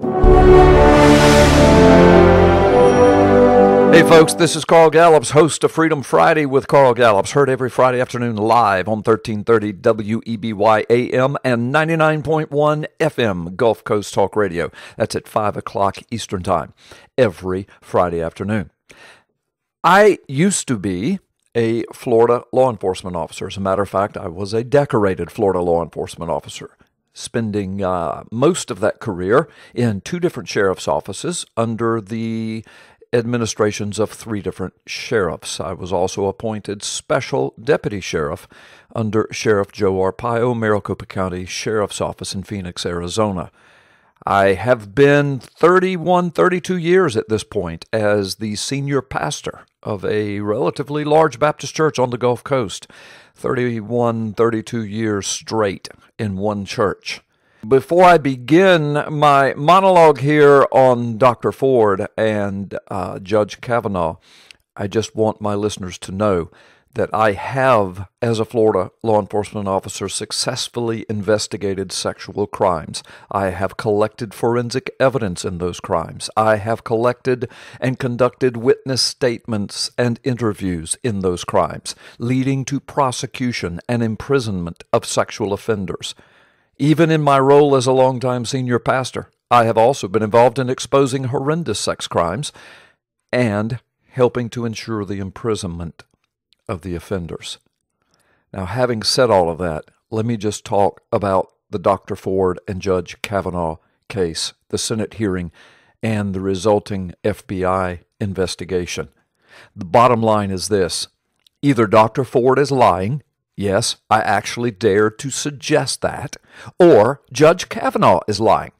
Hey folks, this is Carl Gallups, host of Freedom Friday with Carl Gallups, heard every Friday afternoon live on 1330 WEBY AM and 99.1 FM Gulf Coast Talk Radio. That's at 5 o'clock Eastern Time, every Friday afternoon. I used to be a Florida law enforcement officer. As a matter of fact, I was a decorated Florida law enforcement officer, spending most of that career in two different sheriff's offices under the administrations of three different sheriffs. I was also appointed special deputy sheriff under Sheriff Joe Arpaio, Maricopa County Sheriff's Office in Phoenix, Arizona. I have been 32 years at this point as the senior pastor of a relatively large Baptist church on the Gulf Coast. 32 years straight in one church. Before I begin my monologue here on Dr. Ford and Judge Kavanaugh, I just want my listeners to know that I have, as a Florida law enforcement officer, successfully investigated sexual crimes. I have collected forensic evidence in those crimes. I have collected and conducted witness statements and interviews in those crimes, leading to prosecution and imprisonment of sexual offenders. Even in my role as a longtime senior pastor, I have also been involved in exposing horrendous sex crimes and helping to ensure the imprisonment of the offenders. Now, having said all of that, let me just talk about the Dr. Ford and Judge Kavanaugh case, the Senate hearing, and the resulting FBI investigation. The bottom line is this: either Dr. Ford is lying, yes, I actually dared to suggest that, or Judge Kavanaugh is lying.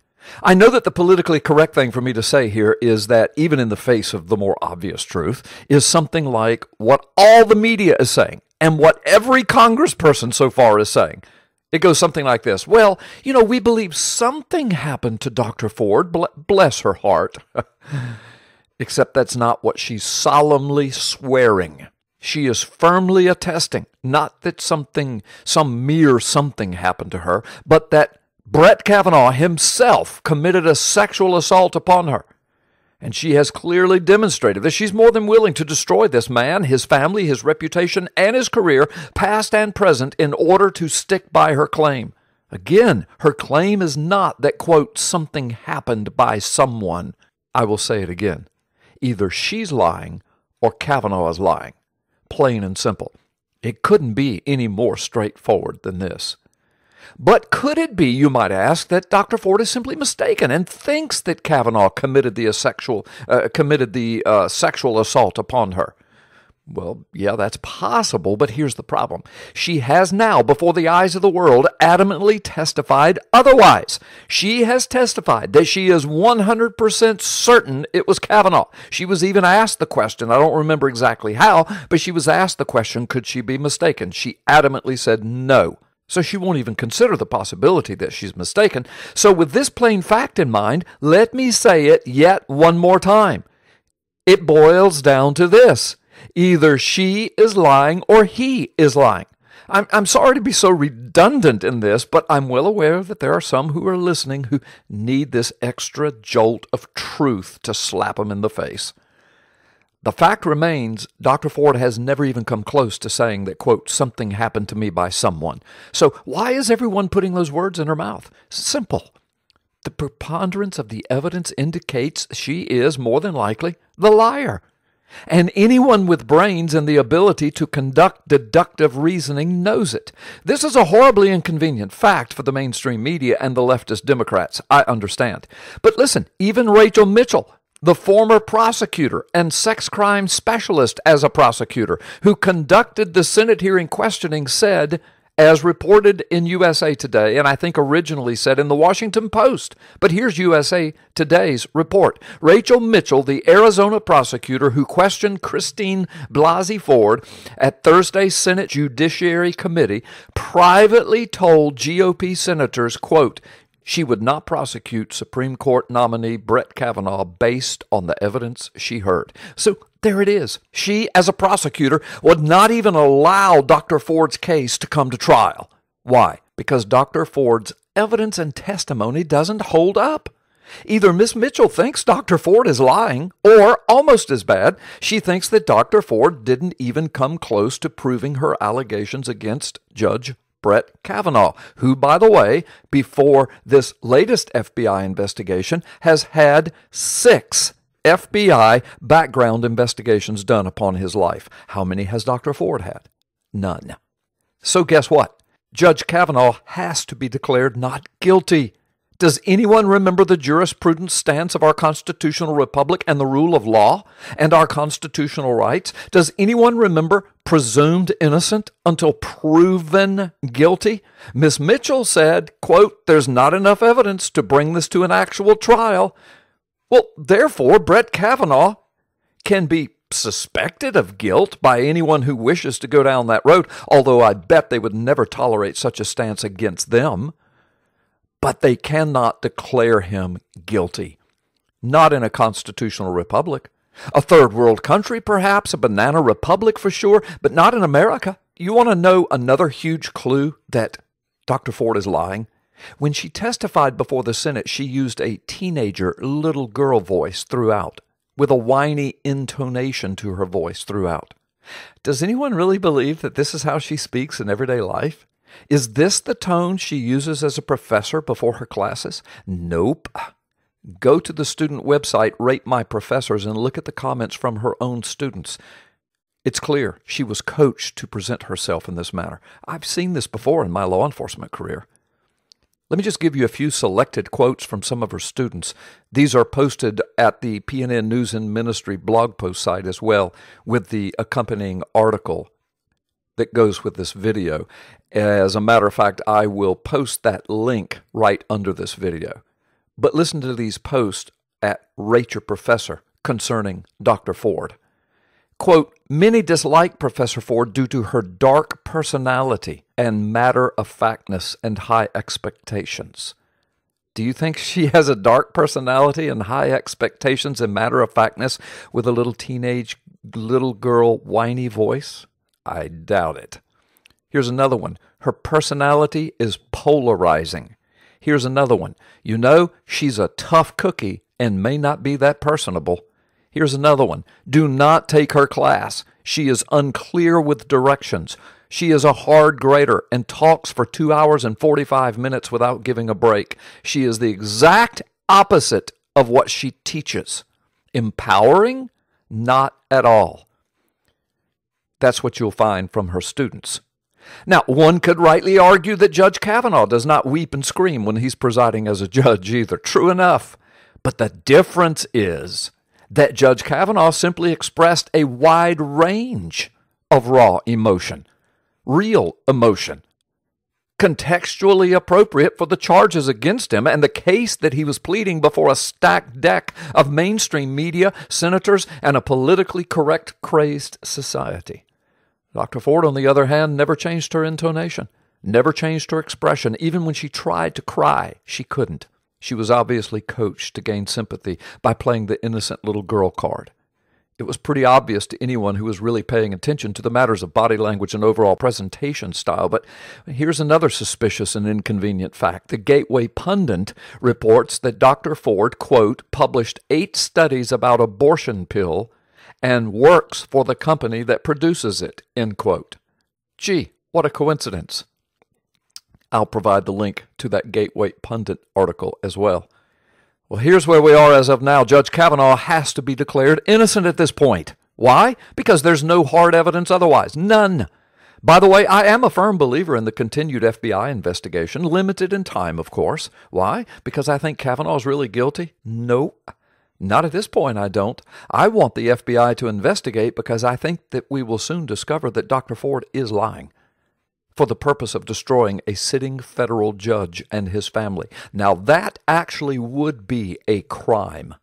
I know that the politically correct thing for me to say here is that, even in the face of the more obvious truth, is something like what all the media is saying and what every congressperson so far is saying. It goes something like this: well, we believe something happened to Dr. Ford, bless her heart. Except that's not what she's solemnly swearing. She is firmly attesting, not that some mere something happened to her, but that Brett Kavanaugh himself committed a sexual assault upon her. And she has clearly demonstrated that she's more than willing to destroy this man, his family, his reputation, and his career, past and present, in order to stick by her claim. Again, her claim is not that, quote, something happened by someone. I will say it again. Either she's lying or Kavanaugh is lying. Plain and simple. It couldn't be any more straightforward than this. But could it be, you might ask, that Dr. Ford is simply mistaken and thinks that Kavanaugh committed the sexual assault upon her? Well, yeah, that's possible, but here's the problem. She has now, before the eyes of the world, adamantly testified otherwise. She has testified that she is 100% certain it was Kavanaugh. She was even asked the question, I don't remember exactly how, but she was asked the question, could she be mistaken? She adamantly said no. So she won't even consider the possibility that she's mistaken. So with this plain fact in mind, let me say it yet one more time. It boils down to this: either she is lying or he is lying. I'm sorry to be so redundant in this, but I'm well aware that there are some who are listening who need this extra jolt of truth to slap them in the face. The fact remains, Dr. Ford has never even come close to saying that, quote, something happened to me by someone. So why is everyone putting those words in her mouth? Simple. The preponderance of the evidence indicates she is, more than likely, the liar. And anyone with brains and the ability to conduct deductive reasoning knows it. This is a horribly inconvenient fact for the mainstream media and the leftist Democrats, I understand. But listen, even Rachel Mitchell, the former prosecutor and sex crime specialist as a prosecutor who conducted the Senate hearing questioning, said, as reported in USA Today, and I think originally said in the Washington Post, but here's USA Today's report. Rachel Mitchell, the Arizona prosecutor who questioned Christine Blasey Ford at Thursday's Senate Judiciary Committee, privately told GOP senators, quote, she would not prosecute Supreme Court nominee Brett Kavanaugh based on the evidence she heard. So there it is. She, as a prosecutor, would not even allow Dr. Ford's case to come to trial. Why? Because Dr. Ford's evidence and testimony doesn't hold up. Either Miss Mitchell thinks Dr. Ford is lying, or, almost as bad, she thinks that Dr. Ford didn't even come close to proving her allegations against Judge Brett Kavanaugh, who, by the way, before this latest FBI investigation, has had 6 FBI background investigations done upon his life. How many has Dr. Ford had? None. So guess what? Judge Kavanaugh has to be declared not guilty. Does anyone remember the jurisprudence stance of our constitutional republic and the rule of law and our constitutional rights? Does anyone remember presumed innocent until proven guilty? Miss Mitchell said, quote, "There's not enough evidence to bring this to an actual trial." Well, therefore, Brett Kavanaugh can be suspected of guilt by anyone who wishes to go down that road, although I bet they would never tolerate such a stance against them. But they cannot declare him guilty. Not in a constitutional republic. A third world country, perhaps, a banana republic for sure, but not in America. You want to know another huge clue that Dr. Ford is lying? When she testified before the Senate, she used a teenager, little girl voice throughout, with a whiny intonation to her voice throughout. Does anyone really believe that this is how she speaks in everyday life? Is this the tone she uses as a professor before her classes? Nope. Go to the student website, Rate My Professors, and look at the comments from her own students. It's clear she was coached to present herself in this manner. I've seen this before in my law enforcement career. Let me just give you a few selected quotes from some of her students. These are posted at the PNN News and Ministry blog post site as well, with the accompanying article that goes with this video. As a matter of fact, I will post that link right under this video. But listen to these posts at Rate Your Professor concerning Dr. Ford. Quote, "Many dislike Professor Ford due to her dark personality and matter-of-factness and high expectations." Do you think she has a dark personality and high expectations and matter-of-factness with a little teenage, little girl whiny voice? I doubt it. Here's another one. Her personality is polarizing. Here's another one. You know, she's a tough cookie and may not be that personable. Here's another one. Do not take her class. She is unclear with directions. She is a hard grader and talks for 2 hours and 45 minutes without giving a break. She is the exact opposite of what she teaches. Empowering? Not at all. That's what you'll find from her students. Now, one could rightly argue that Judge Kavanaugh does not weep and scream when he's presiding as a judge either. True enough. But the difference is that Judge Kavanaugh simply expressed a wide range of raw emotion, real emotion, contextually appropriate for the charges against him and the case that he was pleading before a stacked deck of mainstream media, senators, and a politically correct, crazed society. Dr. Ford, on the other hand, never changed her intonation, never changed her expression. Even when she tried to cry, she couldn't. She was obviously coached to gain sympathy by playing the innocent little girl card. It was pretty obvious to anyone who was really paying attention to the matters of body language and overall presentation style. But here's another suspicious and inconvenient fact. The Gateway Pundit reports that Dr. Ford, quote, published 8 studies about abortion pill and works for the company that produces it, end quote. Gee, what a coincidence. I'll provide the link to that Gateway Pundit article as well. Well, here's where we are as of now. Judge Kavanaugh has to be declared innocent at this point. Why? Because there's no hard evidence otherwise. None. By the way, I am a firm believer in the continued FBI investigation, limited in time, of course. Why? Because I think Kavanaugh's really guilty? No. Not at this point, I don't. I want the FBI to investigate because I think that we will soon discover that Dr. Ford is lying for the purpose of destroying a sitting federal judge and his family. Now, that actually would be a crime,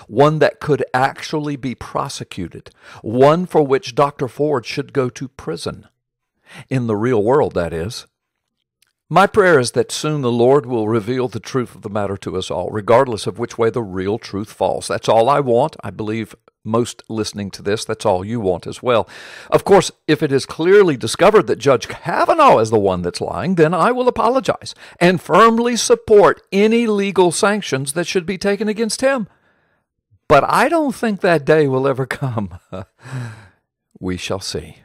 one that could actually be prosecuted, one for which Dr. Ford should go to prison. In the real world, that is. My prayer is that soon the Lord will reveal the truth of the matter to us all, regardless of which way the real truth falls. That's all I want. I believe most listening to this, that's all you want as well. Of course, if it is clearly discovered that Judge Kavanaugh is the one that's lying, then I will apologize and firmly support any legal sanctions that should be taken against him. But I don't think that day will ever come. We shall see.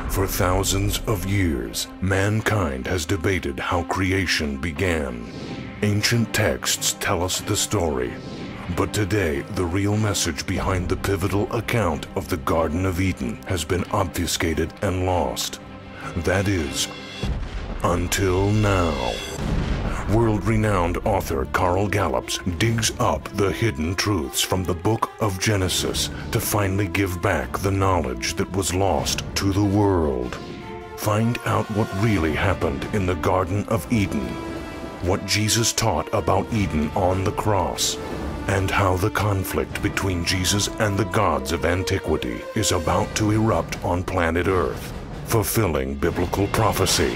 For thousands of years, mankind has debated how creation began. Ancient texts tell us the story. But today, the real message behind the pivotal account of the Garden of Eden has been obfuscated and lost. That is, until now. World-renowned author Carl Gallups digs up the hidden truths from the book of Genesis to finally give back the knowledge that was lost to the world. Find out what really happened in the Garden of Eden, what Jesus taught about Eden on the cross, and how the conflict between Jesus and the gods of antiquity is about to erupt on planet Earth, fulfilling biblical prophecy.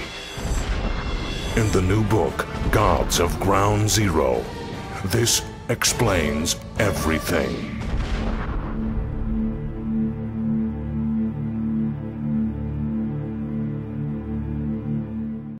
In the new book, Gods of Ground Zero, this explains everything.